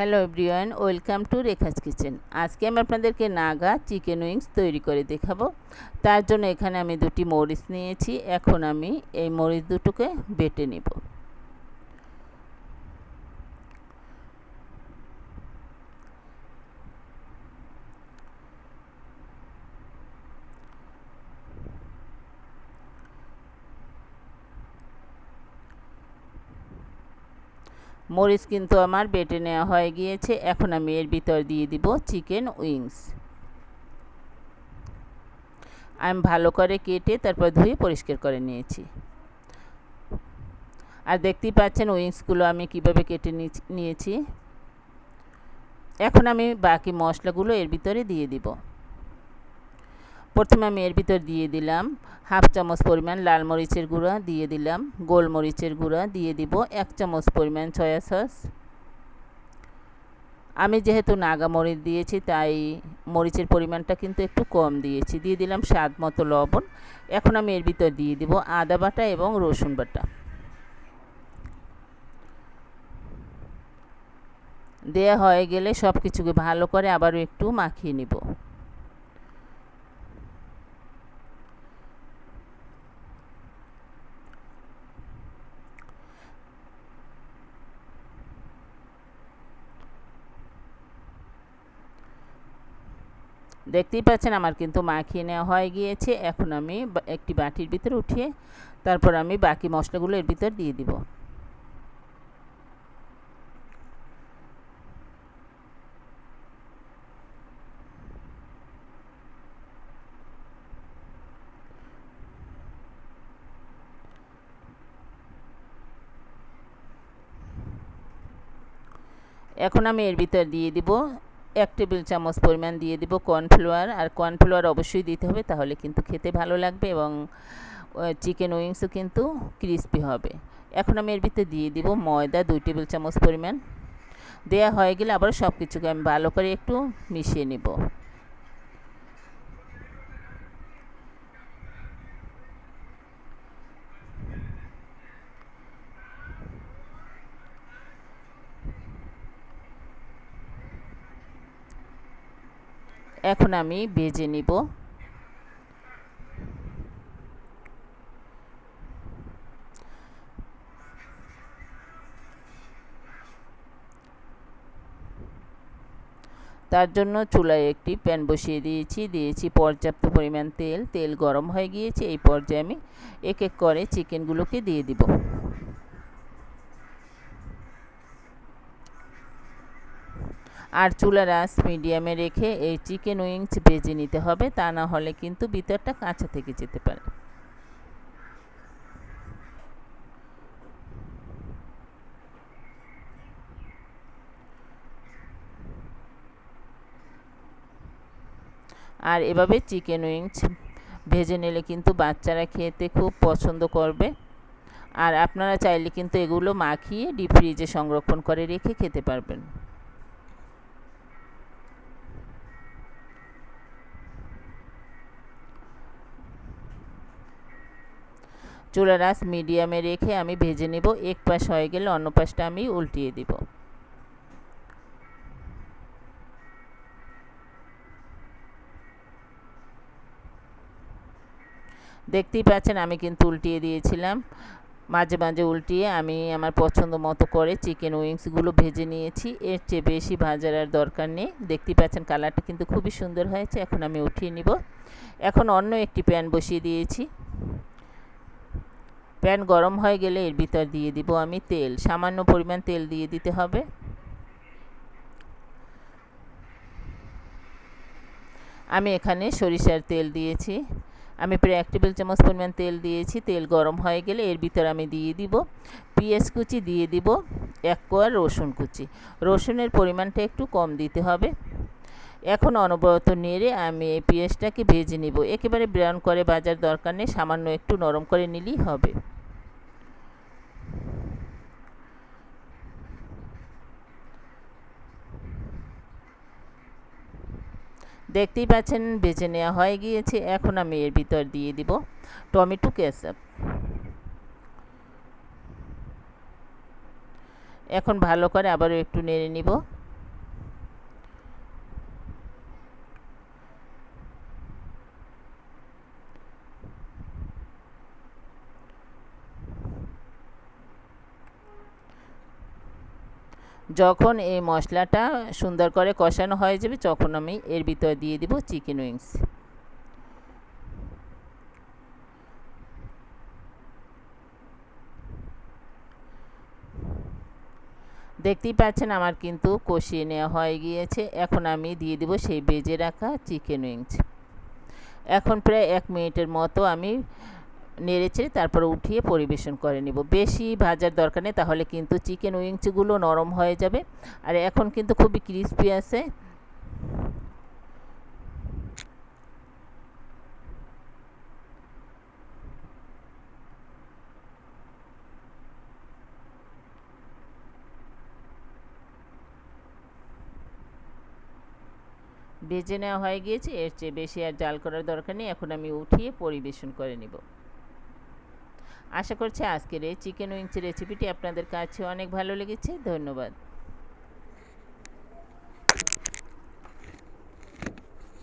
Hello everyone, welcome to Rekha's kitchen. আজকে আমি আপনাদেরকে নাগা চিকেন উইংস তৈরি করে দেখাবো। তার জন্য এখানে আমি দুটি মরিচ নিয়েছি। এখন আমি এই মরিচ দুটোকে বেটে নেব। মরিচ কিন্তু আমার বেটে নেওয়া হয়ে গিয়েছে। এখন আমি এর ভিতর দিয়ে দিব চিকেন উইংস। আমি ভালো করে কেটে তারপর ধুয়ে পরিষ্কার করে নিয়েছি। আর দেখতেই পাচ্ছেন উইংসগুলো আমি কিভাবে কেটে নিয়েছি। এখন আমি বাকি মশলাগুলো এর ভিতরে দিয়ে দিব। প্রথমে আমি এর ভিতর দিয়ে দিলাম হাফ চামচ পরিমাণ লাল মরিচের গুঁড়া, দিয়ে দিলাম গোলমরিচের গুঁড়া, দিয়ে দিব 1 চামচ পরিমাণ সয়া সস। আমি যেহেতু নাগা মরিচ দিয়েছি তাই মরিচের পরিমাণটা কিন্তু একটু কম দিয়েছি। দিয়ে দিলাম স্বাদ মতো লবণ। এখন আমি এর ভিতর দিয়ে দিব আদা বাটা এবং রসুন বাটা। দেয়া হয়ে গেলে সব কিছুকে ভালো করে আবারও একটু মাখিয়ে নিব। দেখতেই পাচ্ছেন আমার কিন্তু মাখিয়ে নেওয়া হয়ে গিয়েছে। এখন আমি একটি বাটির ভিতরে উঠিয়ে তারপর আমি বাকি মশলাগুলো এর ভিতর দিয়ে দিব। এখন আমি এর ভিতর দিয়ে দিব 1 টেবিল চামচ পরিমাণ দিয়ে দিব কর্নফ্লাওয়ার। আর কর্নফ্লাওয়ার অবশ্যই দিতে হবে, তাহলে কিন্তু খেতে ভালো লাগবে এবং চিকেন উইংসও কিন্তু ক্রিস্পি হবে। এখন আমি এর ভিতরে দিয়ে দিব ময়দা 2 টেবিল চামচ পরিমাণ। দেয়া হয়ে গেলে আবার সব কিছুকে আমি ভালো করে একটু মিশিয়ে নেব। এখন আমি ভেজে নিব। তার জন্য চুলায় একটি প্যান বসিয়ে দিয়েছি পর্যাপ্ত পরিমাণ তেল গরম হয়ে গিয়েছে। এই পর্যায়ে আমি এক এক করে চিকেনগুলোকে দিয়ে দিব। আর চুলার আঁচ মিডিয়ামে রেখে এই চিকেন উইংস ভেজে নিতে হবে, তা না হলে কিন্তু ভিতরটা কাঁচা থেকে যেতে পারে। আর এভাবে চিকেন উইংস ভেজে নিলে কিন্তু বাচ্চারা খেতে খুব পছন্দ করবে। আর আপনারা চাইলে কিন্তু এগুলো মাখিয়ে ডিপ ফ্রিজে সংরক্ষণ করে রেখে খেতে পারবেন। চুলার আঁচ মিডিয়ামে রেখে আমি ভেজে নেব। এক পাশ হয়ে গেলে অন্য পাশটা আমি উল্টিয়ে দিব। দেখতেই পাচ্ছেন আমি কিন্তু উল্টিয়ে দিয়েছিলাম। মাঝে মাঝে উল্টিয়ে আমি আমার পছন্দ মতো করে চিকেন উইংসগুলো ভেজে নিয়েছি। এর চেয়ে বেশি ভাজার আর দরকার নেই। দেখতেই পাচ্ছেন কালারটা কিন্তু খুবই সুন্দর হয়েছে। এখন আমি উঠিয়ে নিব। এখন অন্য একটি প্যান বসিয়ে দিয়েছি। প্যান গরম হয়ে গেলে এর ভিতর দিয়ে দিব আমি তেল। সামান্য পরিমাণ তেল দিয়ে দিতে হবে। আমি এখানে সরিষার তেল দিয়েছি। আমি প্রায় 1 টেবিল চামচ পরিমাণ তেল দিয়েছি। তেল গরম হয়ে গেলে এর ভিতর আমি দিয়ে দিব পেঁয়াজ কুচি, দিয়ে দিব 1 কোয়া রসুন কুচি। রসুনের পরিমাণটা একটু কম দিতে হবে। এখন অনবরত নেড়ে আমি এই পেঁয়াজটাকে ভেজে নিব। একেবারে ব্রাউন করে ভাজার দরকার নেই, সামান্য একটু নরম করে নিলেই হবে। দেখতেই পাচ্ছেন ভেজে নেওয়া হয়ে গিয়েছে। এখন আমি এর ভিতর দিয়ে দিব টমেটো কেচাপ। এখন ভালো করে আবারও একটু নেড়ে নিব। যখন এই মশলাটা সুন্দর করে কষানো হয়ে যাবে তখন আমি এর ভিতরে দিয়ে দিব চিকেন উইংস। দেখতেই পাচ্ছেন আমার কিন্তু কষিয়ে নেওয়া হয়ে গিয়েছে। এখন আমি দিয়ে দিব সেই ভেজে রাখা চিকেন উইংস। এখন প্রায় 1 মিনিটের মতো আমি নেড়েচেড়ে তারপর উঠিয়ে পরিবেশন করে নিব। বেশি ভাজার দরকার নেই, তাহলে কিন্তু চিকেন উইংসগুলো নরম হয়ে যাবে। আর এখন কিন্তু খুবই ক্রিস্পি আছে। ভেজে নেওয়া হয়ে গিয়েছে, এর চেয়ে বেশি আর জাল করার দরকার নেই। এখন আমি উঠিয়ে পরিবেশন করে নিব। আশা করছি আজকের এই চিকেন উইংসের রেসিপিটি আপনাদের কাছে অনেক ভালো লেগেছে। ধন্যবাদ।